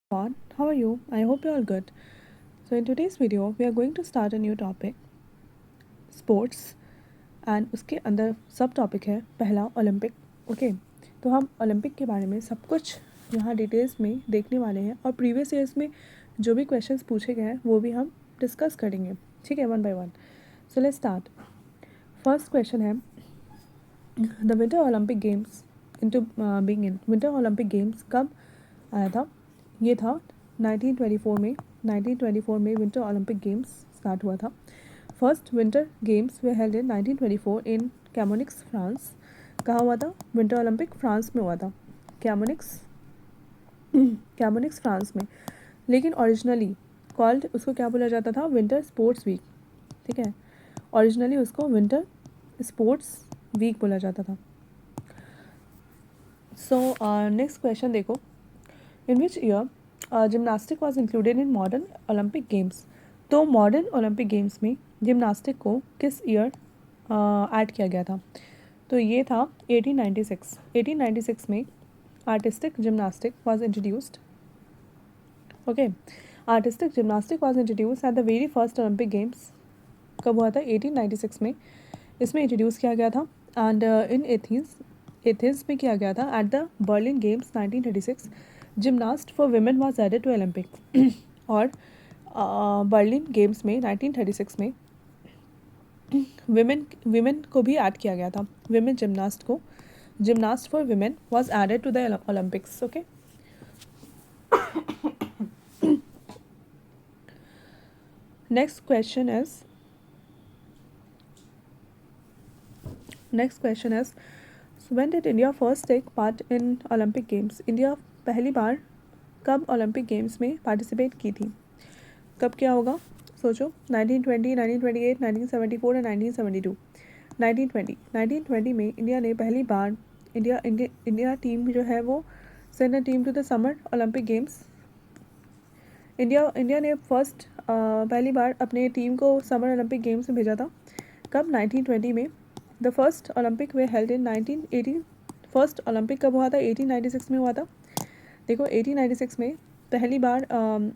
everyone, how are you? I hope you're all good. So, in today's video, we are going to start a new topic sports and उसके अंदर सब topic है पहला Olympic. Okay, तो हम Olympic के बारे में सब कुछ यहाँ डिटेल्स में देखने वाले हैं और प्रीवियस ईयर्स में जो भी क्वेश्चंस पूछे गए हैं वो भी हम डिस्कस करेंगे. ठीक है, one by one. So let's start. First question है the winter Olympic games into being in winter Olympic games कब आया था? ये था 1924 में. 1924 में विंटर ओलंपिक गेम्स स्टार्ट हुआ था. First winter games were held in 1924 in Chamonix, France. कहाँ हुआ था? विंटर ओलंपिक फ्रांस में हुआ था. कैमोनिक्स कैमोनिक्स फ्रांस में. लेकिन ओरिजिनली कॉल्ड उसको क्या बोला जाता था? Winter sports week. ठीक है, ओरिजिनली उसको विंटर स्पोर्ट्स वीक बोला जाता था. सो नेक्स्ट क्वेश्चन देखो. In which year gymnastic was included in modern Olympic games? तो मॉडर्न ओलंपिक गेम्स में जिमनास्टिक को किस ईयर ऐड किया गया था? तो ये था 1896. 1896 में artistic gymnastic was introduced. Okay, artistic gymnastic was introduce at the very first Olympic games. कब हुआ था? 1896 में इसमें इंट्रोड्यूस किया गया था. एंड इन एथेंस में किया गया था. At the Berlin games 1936 gymnast for women was added to Olympic. और बर्लिन गेम्स में 1936 में विमेन को भी ऐड किया गया था. Women gymnast for women was added to the Olympics. Okay, next question is when did India first take part in Olympic games? India पहली बार कब ओलंपिक गेम्स में पार्टिसिपेट की थी? कब क्या होगा सोचो. 1920, 1928, 1974 और 1972. 1920 में इंडिया ने पहली बार इंडिया टीम जो है वो send a team to the summer Olympic games. India ने पहली बार अपने टीम को समर ओलंपिक गेम्स में भेजा था. कब? 1920 में. The first Olympic way held in 1980. First Olympic कब हुआ था? 1896 में हुआ था. देखो, 1896 में पहली बार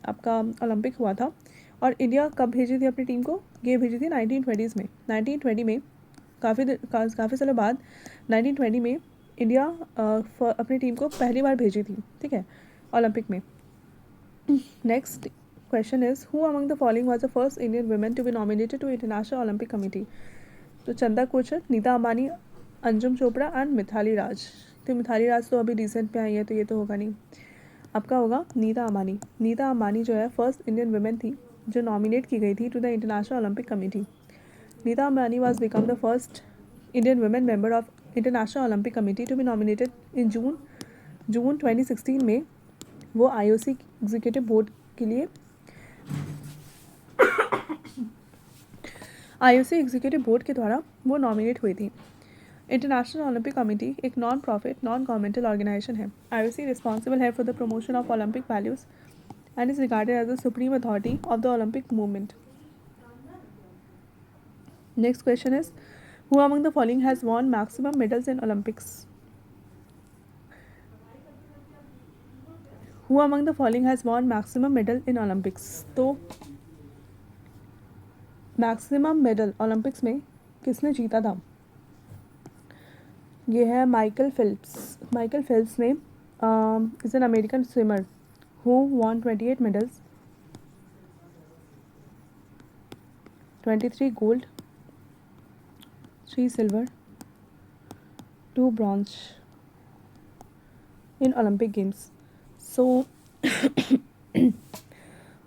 आपका ओलंपिक हुआ था. और इंडिया कब भेजी थी अपनी टीम को? ये भेजी थी 1920s में. 1920 में काफ़ी सालों बाद 1920 में इंडिया अपनी टीम को पहली बार भेजी थी. ठीक है, ओलंपिक में. Next question is who among the following was the first Indian women to be nominated to international Olympic committee? तो चंदा कोचर, नीता अंबानी, अंजुम चोपड़ा एंड मिथाली राज. तो मिथाली राज तो अभी रिसेंट में आई है तो ये तो होगा नहीं. आपका होगा नीता अंबानी. नीता अंबानी जो है फर्स्ट इंडियन वुमेन थी जो नॉमिनेट की गई थी to the International Olympic Committee. Nita Ambani was become the first Indian women member of International Olympic Committee to be nominated in June 2016 में. वो आईओसी एग्जीक्यूटिव बोर्ड के लिए आईओसी एग्जीक्यूटिव बोर्ड के द्वारा वो नॉमिनेट हुई थी. इंटरनेशनल ओलंपिक कमेटी एक non profit non governmental organisation है. आईओसी रिस्पॉन्सिबल है for the promotion of Olympic values and is regarded as the supreme authority of the Olympic movement. Next question is who among the following has won maximum medals in Olympics? Who among the following has won maximum medal in Olympics? तो maximum medal Olympics में किसने जीता था? ये है Michael Phelps. Michael Phelps ने is an American swimmer who won 28 medals, 23 gold, 3 silver, 2 bronze in Olympic Games. So,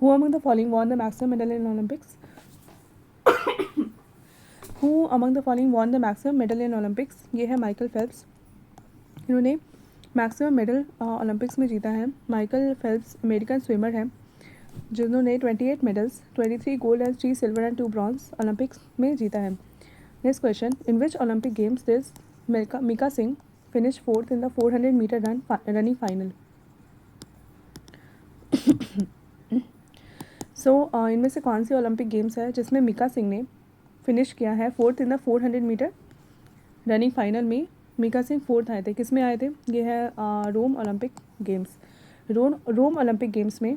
who among the following won the maximum medal in Olympics? Who among the following won the maximum medal in Olympics? ये है Michael Phelps. इन्होंने maximum medal Olympics में जीता है. Michael Phelps American swimmer है जिन्होंने 28 medals, 23 gold and 3 silver and 2 bronze Olympics में जीता है. Next question. In which Olympic games this Milkha Singh finish fourth in the 400 metre running final? So इनमें से कौन सी ओलंपिक गेम्स है जिसमें मिका सिंह ने फिनिश किया है fourth in the 400 metre running final में? मिका सिंह फोर्थ आए थे. किस में आए थे? ये है Rome Olympic games. Rome Olympic games में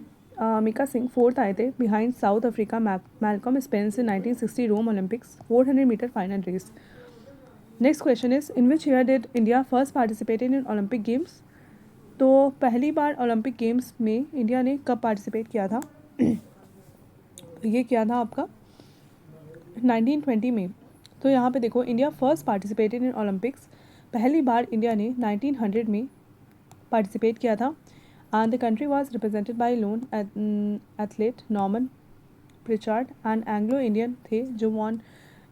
मिका सिंह 4th आए थे behind South Africa Malcolm Spence in 1960 Rome Olympics 400 metre final race. Next question is in which year did India first participated in Olympic games. तो पहली बार Olympic games में India ने कब participate किया था? ये किया था आपका 1920 में। तो यहाँ पे देखो, India first participated in Olympics, पहली बार इंडिया ने 1900 में पार्टिसिपेट किया था। And the country was represented by lone athlete Norman Pritchard and Anglo Indian थे जो वॉन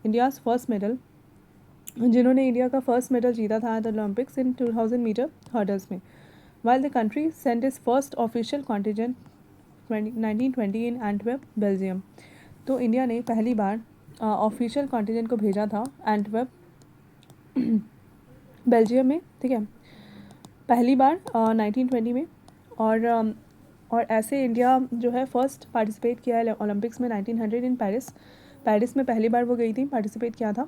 इंडियाज़ फर्स्ट मेडल, जिन्होंने इंडिया का फर्स्ट मेडल जीता था at Olympics in 2000 metre hurdles में। While the country sent is first official contingent 1920 in Antwerp Belgium. तो India ने पहली बार ऑफिशियल कॉन्टिजेंट को भेजा था एंटवर्प बेल्जियम में, ठीक है, पहली बार 1920 में। और ऐसे इंडिया जो है फर्स्ट पार्टिसिपेट किया है ओलंपिक्स में 1900 इन पेरिस में पहली बार वो गई थी, पार्टिसिपेट किया था।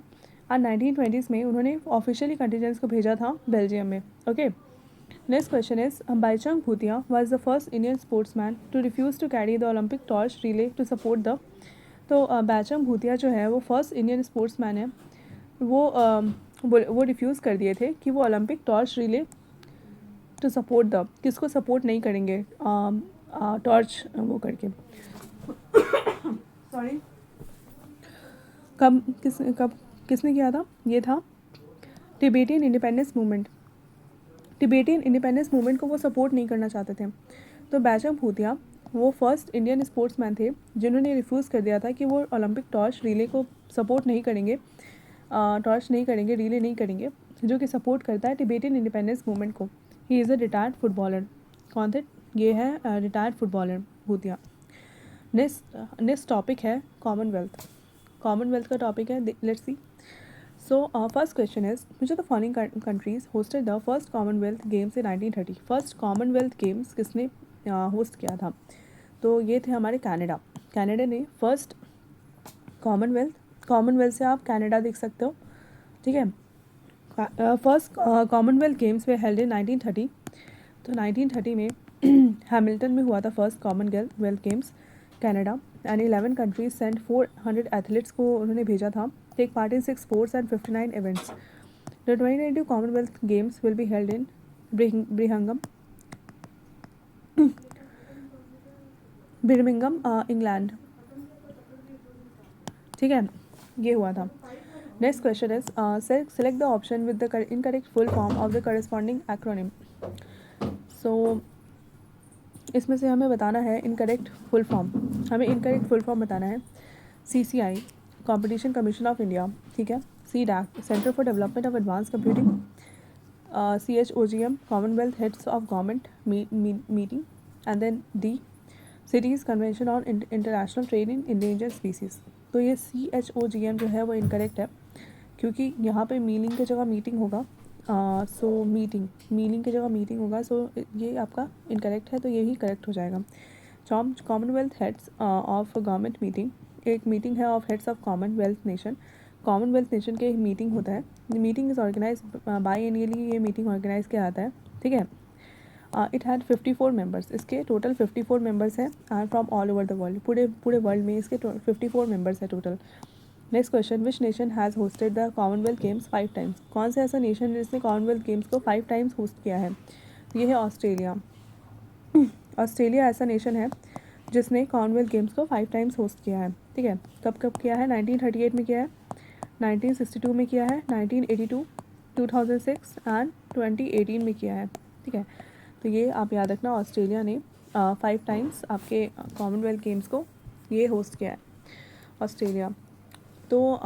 और 1920s में उन्होंने ऑफिशियली कंटिजेंट्स को भेजा था बेल्जियम में। Okay, next question is Baichung Bhutia was the first Indian sportsman to refuse to carry the Olympic torch relay to support the. तो बाईचुंग भूतिया जो है वो फर्स्ट इंडियन स्पोर्ट्समैन है, वो रिफ्यूज़ कर दिए थे कि वो Olympic torch relay to support the, किसको सपोर्ट नहीं करेंगे टॉर्च वो करके सॉरी कब किसने किया था? ये था Tibetan independence movement. Tibetan independence movement को वो सपोर्ट नहीं करना चाहते थे। तो बाईचुंग भूतिया वो फर्स्ट इंडियन स्पोर्ट्समैन थे जिन्होंने रिफ्यूज़ कर दिया था कि वो ओलंपिक टॉर्च रिले को सपोर्ट नहीं करेंगे, टॉर्च नहीं करेंगे, रिले नहीं करेंगे, जो कि सपोर्ट करता है टिबेटियन इंडिपेंडेंस मूवमेंट को। He is a retired footballer. कौन थे? ये है retired footballer Bhutia. Next topic है कॉमनवेल्थ। कॉमनवेल्थ का टॉपिक है, let's see. So first question is which are the following countries hosted the first Commonwealth games in 1930। First Commonwealth games किसने host किया था? तो ये थे हमारे कनाडा। कनाडा ने फर्स्ट कॉमनवेल्थ से आप कनाडा देख सकते हो, ठीक है। First Commonwealth games were held in 1930। तो 1930 में हैमिल्टन में हुआ था first Commonwealth games Canada. And 11 countries sent 400 athletes को उन्होंने भेजा था, take part in 6 sports and 59 events. The 2022 Commonwealth games will be held in Birmingham England, ठीक है, ये हुआ था। Next question is select the option with the incorrect full form of the corresponding acronym. So इसमें से हमें बताना है इनकरेक्ट फुल फॉर्म। हमें इनकरेक्ट फुल फॉर्म बताना है CCI competition commission of India, ठीक है, CDAC centre for development of advance computing, CHOGM Commonwealth heads of government meeting, and then D CITES convention on international trade in endangered species. तो ये CHOGM जो है वो incorrect है, क्योंकि यहाँ पे मीनिंग की जगह मीटिंग होगा। सो मीनिंग की जगह मीटिंग होगा, सो ये आपका इनकरेक्ट है, तो यही करेक्ट हो जाएगा। Commonwealth heads of government meeting एक मीटिंग है of heads of Commonwealth nation. Commonwealth nation के मीटिंग होता है, meeting is organise by annually, ये मीटिंग ऑर्गेनाइज किया जाता है, ठीक है। इट हैड 54 मेंबर्स, इसके टोटल 54 मेंबर्स हैं from all over the world, पूरे वर्ल्ड में इसके 54 मेंबर्स हैं total. Next question, which nation has hosted the Commonwealth games 5 times. कौन सा ऐसा नेशन है जिसने कॉमनवेल्थ गेम्स को 5 टाइम्स होस्ट किया है? ये है ऑस्ट्रेलिया। ऑस्ट्रेलिया ऐसा नेशन है जिसने कॉमनवेल्थ गेम्स को 5 टाइम्स होस्ट किया है, ठीक है। कब कब किया है? 1938 में किया है, 1962 में किया है, 1982, 2006 एंड 2018 में किया है, ठीक है। तो ये आप याद रखना, ऑस्ट्रेलिया ने 5 टाइम्स आपके कॉमनवेल्थ गेम्स को ये होस्ट किया है, ऑस्ट्रेलिया। तो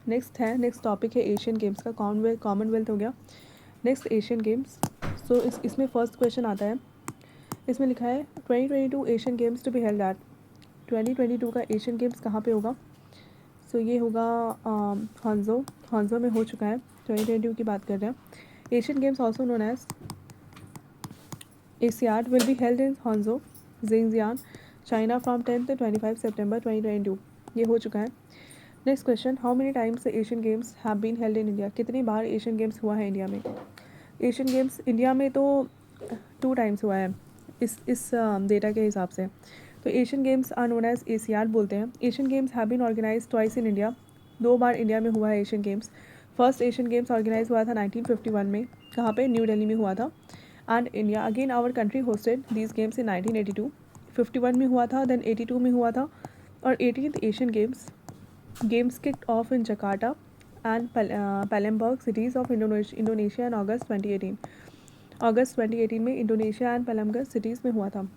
नेक्स्ट टॉपिक है एशियन गेम्स का। कॉमनवेल्थ हो गया, नेक्स्ट एशियन गेम्स। सो इसमें फर्स्ट क्वेश्चन आता है, इसमें लिखा है 2022 Asian games to be held at. 2022 का एशियन गेम्स कहाँ पे होगा? सो ये होगा हांजो में हो चुका है, 2022 की बात कर रहे हैं। Asian games also known as Asiad will be held in Hangzhou, Zhejiang, China from 10 to 25 September 2022, ये हो चुका है। Next question, how many times Asian games have been held in India. कितनी बार एशियन गेम्स हुआ है इंडिया में? Asian games India में तो 2 टाइम्स हुआ है, इस डेटा के हिसाब से। तो Asian games are known as ACR बोलते हैं। Asian games have been organise twice in India, 2 बार इंडिया में हुआ है Asian games. First Asian games organise हुआ था 1951 में, कहाँ पे, न्यू दिल्ली में हुआ था। And India again our country hosted these games in 1982, 51 में हुआ था, देन 82 में हुआ था। और 18th Asian games kicked off in Jakarta and Palembang cities of Indonesia in August 2018। अगस्त 2018 में इंडोनेशिया एंड पैलमगर सिटीज़ में हुआ था।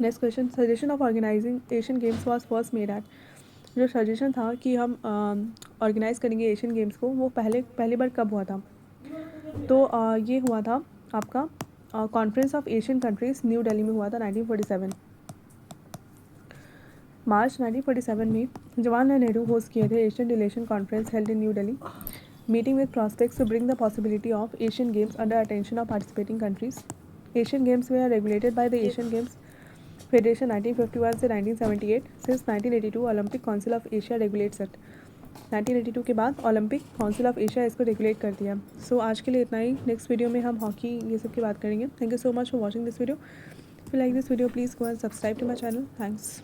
Next question, suggestion of organising Asian games was first made at. जो सजेशन था कि हम ऑर्गेनाइज करेंगे एशियन गेम्स को, वो पहली बार कब हुआ था? तो ये हुआ था आपका conference of Asian countries new Delhi में हुआ था 1947। मार्च 1947 में जवाहरलाल नेहरू होस्ट किए थे Asian relation conference held in New Delhi, meeting with prospects to bring the possibility of Asian games under attention of participating countries. Asian games they are regulated by the Asian games federation 1951 से 1978। Since 1982 Olympic council of Asia regulates it. 1982 के बाद Olympic council of Asia इसको regulate कर दिया। सो आज के लिए इतना ही। नेक्स्ट वीडियो में हम हॉकी ये सब की बात करेंगे। Thank you so much for watching this video. If you like this video please go and subscribe to my channel. Thanks.